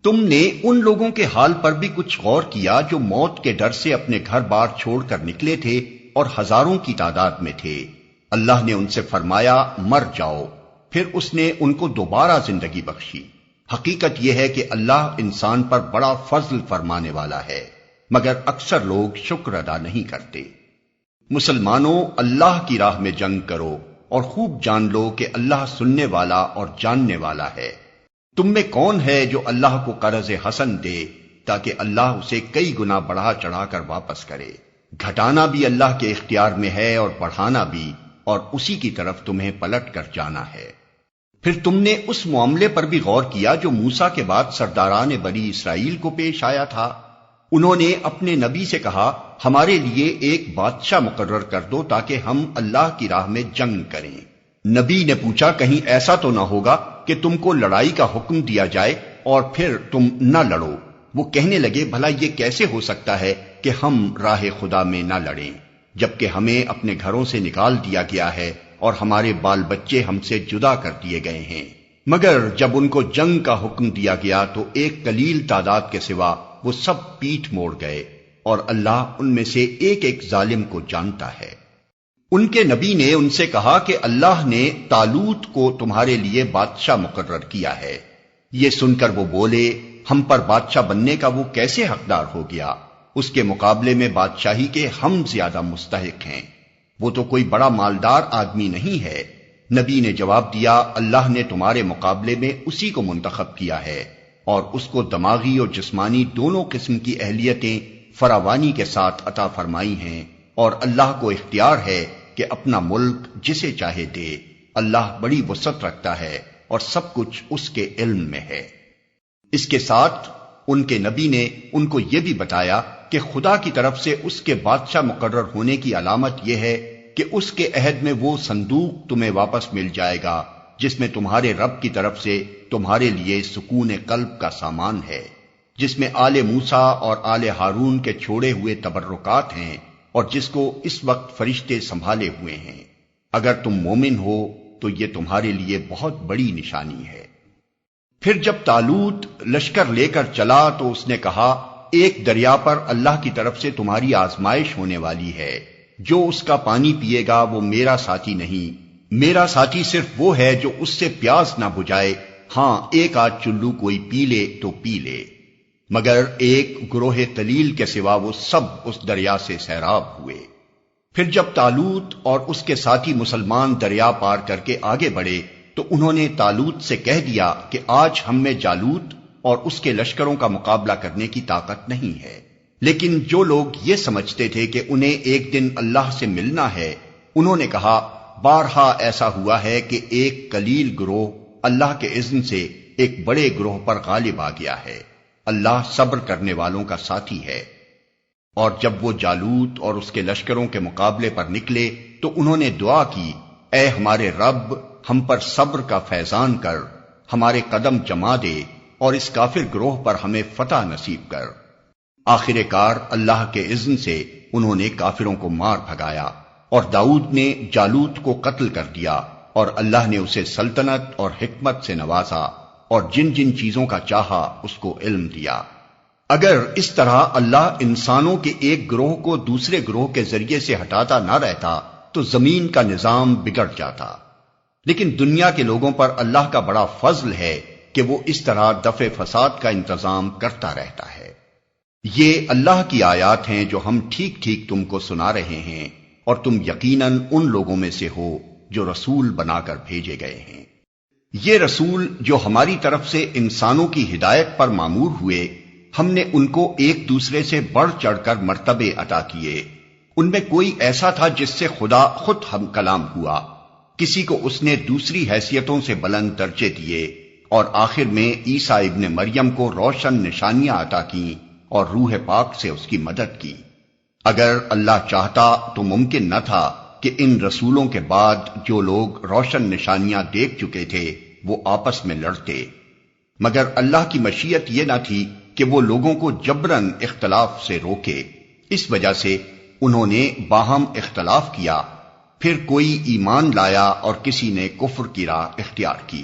تم نے ان لوگوں کے حال پر بھی کچھ غور کیا جو موت کے ڈر سے اپنے گھر بار چھوڑ کر نکلے تھے اور ہزاروں کی تعداد میں تھے؟ اللہ نے ان سے فرمایا مر جاؤ، پھر اس نے ان کو دوبارہ زندگی بخشی۔ حقیقت یہ ہے کہ اللہ انسان پر بڑا فضل فرمانے والا ہے، مگر اکثر لوگ شکر ادا نہیں کرتے۔ مسلمانوں، اللہ کی راہ میں جنگ کرو اور خوب جان لو کہ اللہ سننے والا اور جاننے والا ہے۔ تم میں کون ہے جو اللہ کو قرض حسن دے تاکہ اللہ اسے کئی گنا بڑھا چڑھا کر واپس کرے؟ گھٹانا بھی اللہ کے اختیار میں ہے اور بڑھانا بھی، اور اسی کی طرف تمہیں پلٹ کر جانا ہے۔ پھر تم نے اس معاملے پر بھی غور کیا جو موسیٰ کے بعد سرداران بنی اسرائیل کو پیش آیا تھا۔ انہوں نے اپنے نبی سے کہا ہمارے لیے ایک بادشاہ مقرر کر دو تاکہ ہم اللہ کی راہ میں جنگ کریں۔ نبی نے پوچھا کہیں ایسا تو نہ ہوگا کہ تم کو لڑائی کا حکم دیا جائے اور پھر تم نہ لڑو؟ وہ کہنے لگے بھلا یہ کیسے ہو سکتا ہے کہ ہم راہ خدا میں نہ لڑیں، جبکہ ہمیں اپنے گھروں سے نکال دیا گیا ہے اور ہمارے بال بچے ہم سے جدا کر دیے گئے ہیں۔ مگر جب ان کو جنگ کا حکم دیا گیا تو ایک قلیل تعداد کے سوا وہ سب پیٹھ موڑ گئے، اور اللہ ان میں سے ایک ایک ظالم کو جانتا ہے۔ ان کے نبی نے ان سے کہا کہ اللہ نے طالوت کو تمہارے لیے بادشاہ مقرر کیا ہے۔ یہ سن کر وہ بولے ہم پر بادشاہ بننے کا وہ کیسے حقدار ہو گیا؟ اس کے مقابلے میں بادشاہی کے ہم زیادہ مستحق ہیں، وہ تو کوئی بڑا مالدار آدمی نہیں ہے۔ نبی نے جواب دیا اللہ نے تمہارے مقابلے میں اسی کو منتخب کیا ہے، اور اس کو دماغی اور جسمانی دونوں قسم کی اہلیتیں فراوانی کے ساتھ عطا فرمائی ہیں، اور اللہ کو اختیار ہے کہ اپنا ملک جسے چاہے دے۔ اللہ بڑی وسعت رکھتا ہے اور سب کچھ اس کے علم میں ہے۔ اس کے ساتھ ان کے نبی نے ان کو یہ بھی بتایا کہ خدا کی طرف سے اس کے بادشاہ مقرر ہونے کی علامت یہ ہے کہ اس کے عہد میں وہ صندوق تمہیں واپس مل جائے گا جس میں تمہارے رب کی طرف سے تمہارے لیے سکون قلب کا سامان ہے، جس میں آل موسیٰ اور آل ہارون کے چھوڑے ہوئے تبرکات ہیں، اور جس کو اس وقت فرشتے سنبھالے ہوئے ہیں۔ اگر تم مومن ہو تو یہ تمہارے لیے بہت بڑی نشانی ہے۔ پھر جب طالوت لشکر لے کر چلا تو اس نے کہا ایک دریا پر اللہ کی طرف سے تمہاری آزمائش ہونے والی ہے، جو اس کا پانی پیے گا وہ میرا ساتھی نہیں، میرا ساتھی صرف وہ ہے جو اس سے پیاس نہ بجھائے، ہاں ایک آدھ چلو کوئی پی لے تو پی لے۔ مگر ایک گروہ تلیل کے سوا وہ سب اس دریا سے سیراب ہوئے۔ پھر جب طالوت اور اس کے ساتھی مسلمان دریا پار کر کے آگے بڑھے تو انہوں نے طالوت سے کہہ دیا کہ آج ہم میں جالوت اور اس کے لشکروں کا مقابلہ کرنے کی طاقت نہیں ہے۔ لیکن جو لوگ یہ سمجھتے تھے کہ انہیں ایک دن اللہ سے ملنا ہے، انہوں نے کہا بارہا ایسا ہوا ہے کہ ایک قلیل گروہ اللہ کے اذن سے ایک بڑے گروہ پر غالب آ گیا ہے۔ اللہ صبر کرنے والوں کا ساتھی ہے۔ اور جب وہ جالوت اور اس کے لشکروں کے مقابلے پر نکلے تو انہوں نے دعا کی اے ہمارے رب ہم پر صبر کا فیضان کر، ہمارے قدم جما دے اور اس کافر گروہ پر ہمیں فتح نصیب کر۔ آخر کار اللہ کے اذن سے انہوں نے کافروں کو مار بھگایا، اور داؤد نے جالوت کو قتل کر دیا، اور اللہ نے اسے سلطنت اور حکمت سے نوازا، اور جن جن چیزوں کا چاہا اس کو علم دیا۔ اگر اس طرح اللہ انسانوں کے ایک گروہ کو دوسرے گروہ کے ذریعے سے ہٹاتا نہ رہتا تو زمین کا نظام بگڑ جاتا، لیکن دنیا کے لوگوں پر اللہ کا بڑا فضل ہے کہ وہ اس طرح دفع فساد کا انتظام کرتا رہتا ہے۔ یہ اللہ کی آیات ہیں جو ہم ٹھیک ٹھیک تم کو سنا رہے ہیں، اور تم یقیناً ان لوگوں میں سے ہو جو رسول بنا کر بھیجے گئے ہیں۔ یہ رسول جو ہماری طرف سے انسانوں کی ہدایت پر مامور ہوئے، ہم نے ان کو ایک دوسرے سے بڑھ چڑھ کر مرتبے عطا کیے۔ ان میں کوئی ایسا تھا جس سے خدا خود ہم کلام ہوا، کسی کو اس نے دوسری حیثیتوں سے بلند درجے دیے، اور آخر میں عیسیٰ ابن مریم کو روشن نشانیاں عطا کیں اور روح پاک سے اس کی مدد کی۔ اگر اللہ چاہتا تو ممکن نہ تھا کہ ان رسولوں کے بعد جو لوگ روشن نشانیاں دیکھ چکے تھے وہ آپس میں لڑتے، مگر اللہ کی مشیت یہ نہ تھی کہ وہ لوگوں کو جبراً اختلاف سے روکے، اس وجہ سے انہوں نے باہم اختلاف کیا، پھر کوئی ایمان لایا اور کسی نے کفر کی راہ اختیار کی۔